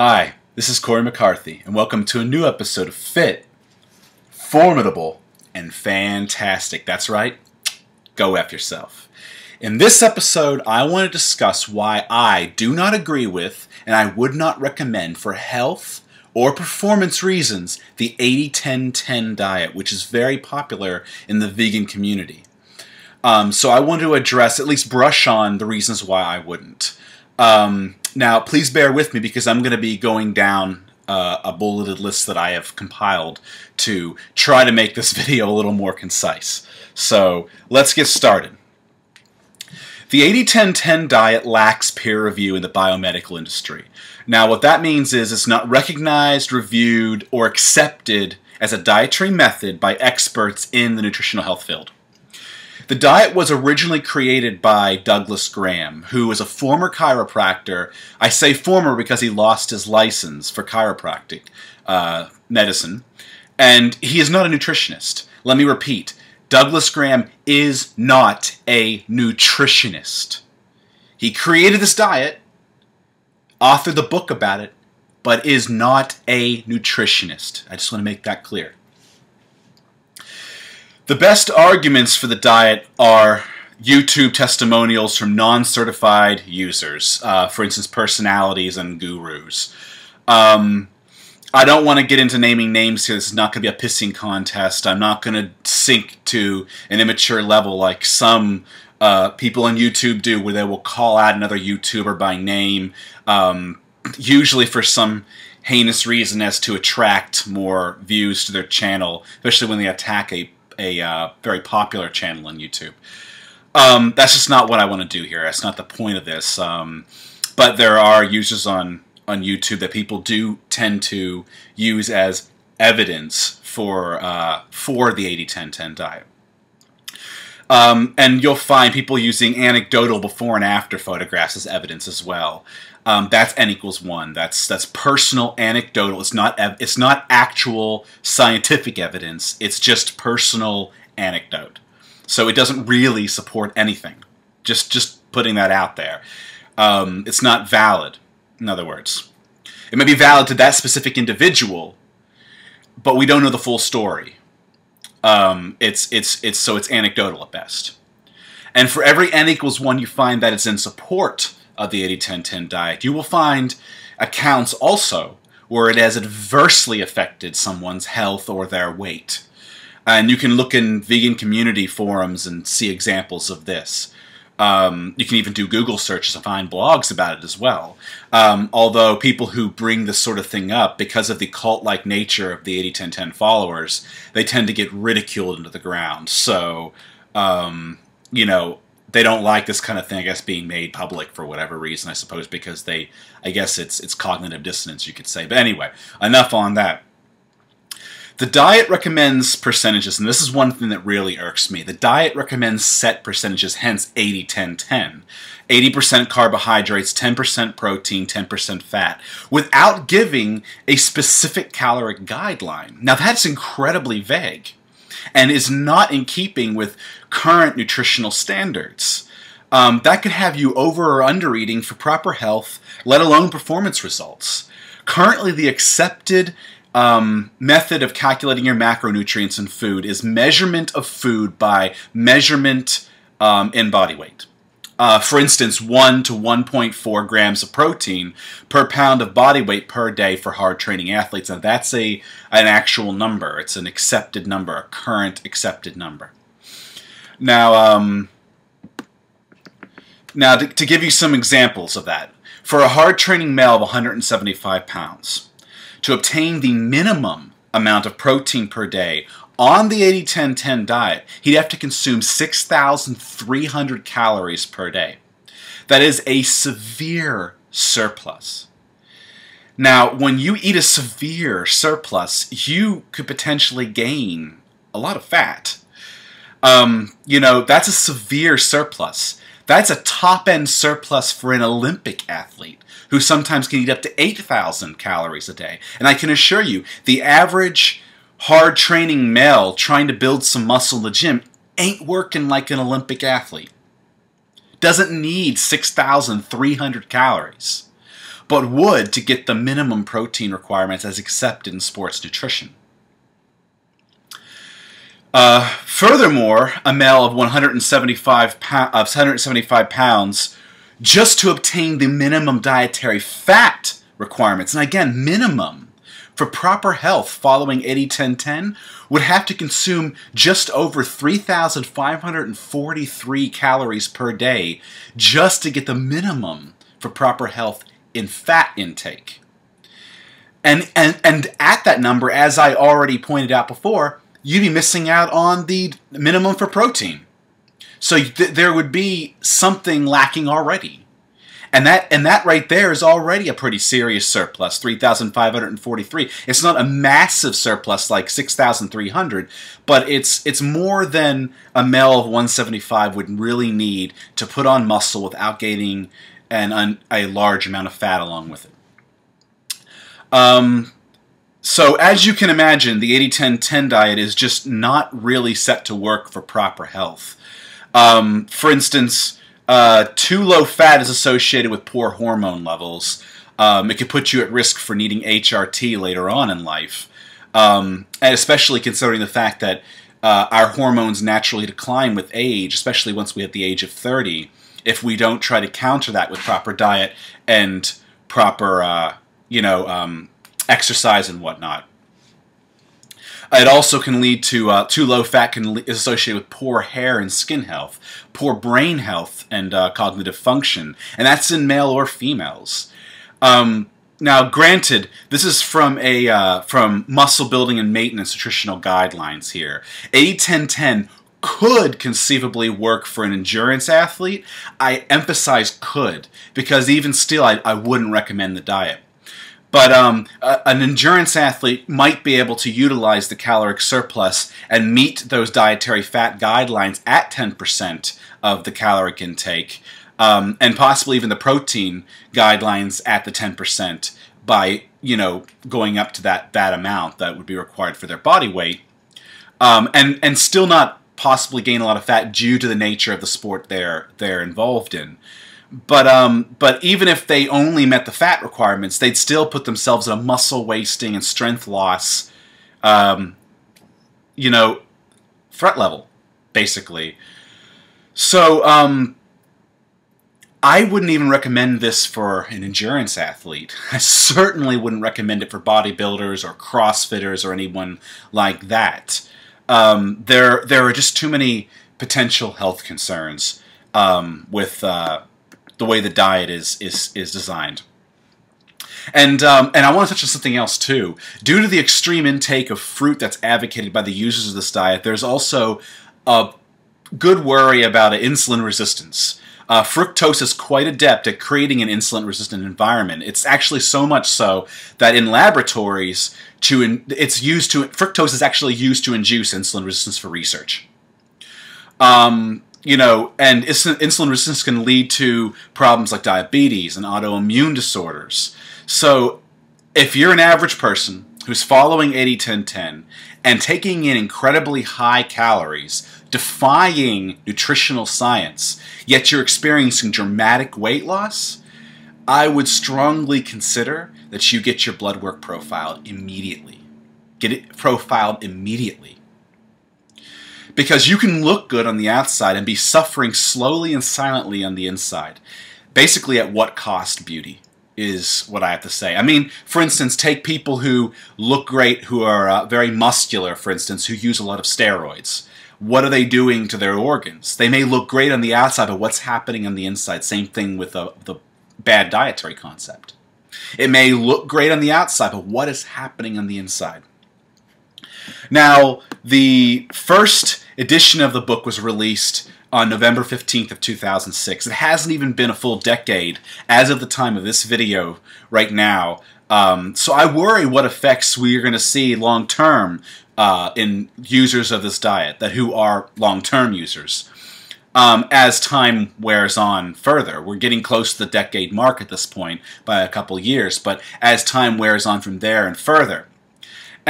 Hi, this is Corey McCarthy, and welcome to a new episode of Fit, Formidable, and Fantastic. That's right, go F yourself. In this episode, I want to discuss why I do not agree with, and I would not recommend for health or performance reasons, the 80-10-10 diet, which is very popular in the vegan community. So I want to address, at least brush on, the reasons why I wouldn't. Now, please bear with me because I'm going to be going down a bulleted list that I have compiled to try to make this video a little more concise. So, let's get started. The 80-10-10 diet lacks peer review in the biomedical industry. Now, what that means is it's not recognized, reviewed, or accepted as a dietary method by experts in the nutritional health field. The diet was originally created by Douglas Graham, who was a former chiropractor. I say former because he lost his license for chiropractic medicine, and he is not a nutritionist. Let me repeat, Douglas Graham is not a nutritionist. He created this diet, authored the book about it, but is not a nutritionist. I just want to make that clear. The best arguments for the diet are YouTube testimonials from non-certified users, for instance, personalities and gurus. I don't want to get into naming names here. This is not going to be a pissing contest. I'm not going to sink to an immature level like some people on YouTube do, where they will call out another YouTuber by name, usually for some heinous reason as to attract more views to their channel, especially when they attack a very popular channel on YouTube. That's just not what I want to do here. That's not the point of this. But there are users on YouTube that people do tend to use as evidence for the 80-10-10 diet. And you'll find people using anecdotal before and after photographs as evidence as well. That's N=1. That's personal anecdotal. It's not actual scientific evidence. It's just personal anecdote. So it doesn't really support anything. Just putting that out there. It's not valid. In other words, it may be valid to that specific individual, but we don't know the full story. It's anecdotal at best. And for every N=1 you find that it's in support of the 80-10-10 diet, you will find accounts also where it has adversely affected someone's health or their weight. And you can look in vegan community forums and see examples of this. You can even do Google searches and find blogs about it as well. Although people who bring this sort of thing up, because of the cult-like nature of the 80-10-10 followers, they tend to get ridiculed into the ground. So, you know, they don't like this kind of thing, I guess, being made public for whatever reason, I suppose, because I guess it's cognitive dissonance, you could say. But anyway, enough on that. The diet recommends percentages, and this is one thing that really irks me. The diet recommends set percentages, hence 80-10-10. 80% carbohydrates, 10% protein, 10% fat, without giving a specific caloric guideline. Now, that's incredibly vague and is not in keeping with current nutritional standards. That could have you over or under eating for proper health, let alone performance results. Currently, the accepted method of calculating your macronutrients in food is measurement of food by measurement in body weight. For instance, 1 to 1.4 grams of protein per pound of body weight per day for hard training athletes. Now that's an actual number. It's an accepted number, a current accepted number. Now, to give you some examples of that, for a hard training male of 175 pounds, to obtain the minimum amount of protein per day on the 80-10-10 diet, he'd have to consume 6,300 calories per day. That is a severe surplus. Now, when you eat a severe surplus, you could potentially gain a lot of fat. You know, that's a severe surplus. That's a top-end surplus for an Olympic athlete who sometimes can eat up to 8,000 calories a day. And I can assure you, the average hard training male trying to build some muscle in the gym ain't working like an Olympic athlete. Doesn't need 6,300 calories. but would to get the minimum protein requirements as accepted in sports nutrition. Furthermore, a male of 175 pounds, just to obtain the minimum dietary fat requirements, and again, minimum, for proper health following 80-10-10, would have to consume just over 3,543 calories per day just to get the minimum for proper health in fat intake. And at that number, as I already pointed out before, you'd be missing out on the minimum for protein. So there would be something lacking already. And that right there is already a pretty serious surplus, 3,543. It's not a massive surplus like 6,300, but it's more than a male of 175 would really need to put on muscle without gaining a large amount of fat along with it. So as you can imagine, the 80-10-10 diet is just not really set to work for proper health. For instance, too low fat is associated with poor hormone levels. It could put you at risk for needing HRT later on in life, and especially considering the fact that our hormones naturally decline with age, especially once we hit the age of 30, if we don't try to counter that with proper diet and proper, exercise and whatnot. It also can lead to too low fat is associated with poor hair and skin health, poor brain health and cognitive function, and that's in male or females. Now, granted, this is from muscle building and maintenance nutritional guidelines here. 80-10-10 could conceivably work for an endurance athlete. I emphasize could, because even still, I wouldn't recommend the diet. But an endurance athlete might be able to utilize the caloric surplus and meet those dietary fat guidelines at 10% of the caloric intake, and possibly even the protein guidelines at the 10% by, going up to that amount that would be required for their body weight, and still not possibly gain a lot of fat due to the nature of the sport they're involved in. But even if they only met the fat requirements, they'd still put themselves at a muscle wasting and strength loss, threat level, basically. So I wouldn't even recommend this for an endurance athlete. I certainly wouldn't recommend it for bodybuilders or CrossFitters or anyone like that. There are just too many potential health concerns with the way the diet is designed. And I want to touch on something else too. Due to the extreme intake of fruit that's advocated by the users of this diet, there's also a good worry about insulin resistance. Fructose is quite adept at creating an insulin-resistant environment. It's actually so much so that in laboratories, fructose is actually used to induce insulin resistance for research. And insulin resistance can lead to problems like diabetes and autoimmune disorders. So if you're an average person who's following 80-10-10 and taking in incredibly high calories, defying nutritional science, yet you're experiencing dramatic weight loss, I would strongly consider that you get your blood work profiled immediately. Get it profiled immediately. Because you can look good on the outside and be suffering slowly and silently on the inside. Basically, at what cost beauty is what I have to say. I mean, for instance, take people who look great, who are very muscular, for instance, who use a lot of steroids. What are they doing to their organs? They may look great on the outside, but what's happening on the inside? Same thing with the bad dietary concept. It may look great on the outside, but what is happening on the inside? Now, the first edition of the book was released on November 15th of 2006. It hasn't even been a full decade as of the time of this video right now. So I worry what effects we're going to see long-term in users of this diet, who are long-term users, as time wears on further. We're getting close to the decade mark at this point by a couple years, but as time wears on from there and further.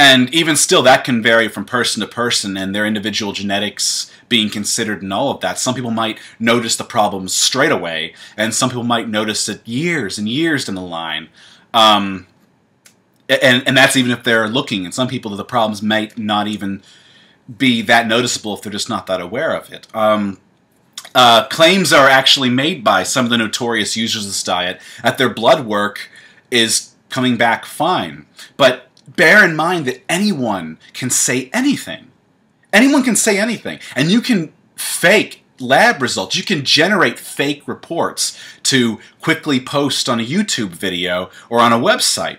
And even still, that can vary from person to person and their individual genetics being considered and all of that. Some people might notice the problems straight away, and some people might notice it years and years down the line. And that's even if they're looking. And some people, the problems might not even be that noticeable if they're just not that aware of it. Claims are actually made by some of the notorious users of this diet that their blood work is coming back fine. But bear in mind that anyone can say anything. Anyone can say anything. And you can fake lab results. You can generate fake reports to quickly post on a YouTube video or on a website.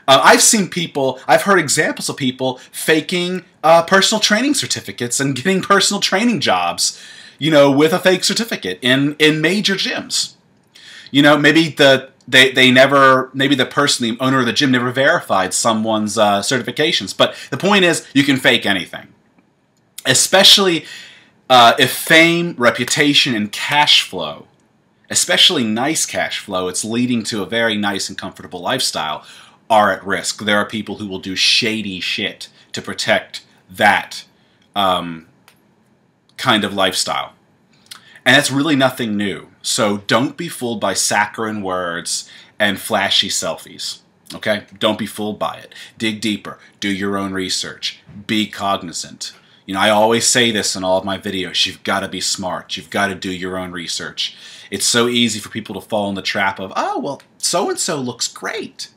I've seen people, I've heard examples of people faking personal training certificates and getting personal training jobs, you know, with a fake certificate in major gyms. You know, maybe the owner of the gym never verified someone's certifications. But the point is, you can fake anything. Especially if fame, reputation, and cash flow, especially nice cash flow, it's leading to a very nice and comfortable lifestyle, are at risk. There are people who will do shady shit to protect that kind of lifestyle. And that's really nothing new. So don't be fooled by saccharine words and flashy selfies. Okay? Don't be fooled by it. Dig deeper. Do your own research. Be cognizant. You know, I always say this in all of my videos. You've got to be smart. You've got to do your own research. It's so easy for people to fall in the trap of, oh, well, so-and-so looks great.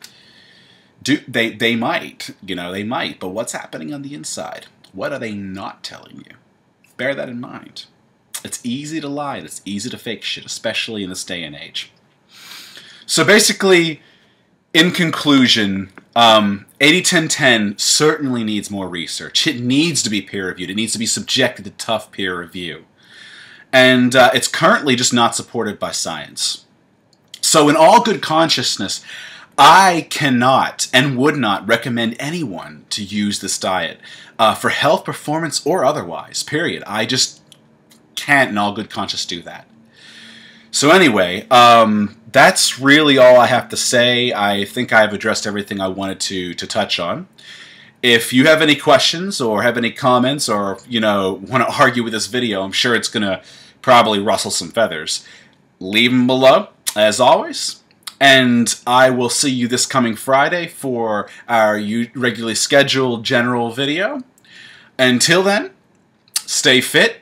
They might. You know, they might. But what's happening on the inside? What are they not telling you? Bear that in mind. It's easy to lie. It's easy to fake shit, especially in this day and age. So basically, in conclusion, 80-10-10 certainly needs more research. It needs to be peer-reviewed. It needs to be subjected to tough peer review. And it's currently just not supported by science. So in all good consciousness, I cannot and would not recommend anyone to use this diet for health, performance, or otherwise, period. I just can't in all good conscience do that. So anyway, that's really all I have to say. I think I've addressed everything I wanted to touch on. If you have any questions or have any comments or, you know, want to argue with this video, I'm sure it's going to probably rustle some feathers. Leave them below, as always. And I will see you this coming Friday for our regularly scheduled general video. Until then, stay fit,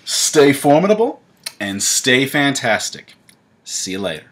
stay formidable, and stay fantastic. See you later.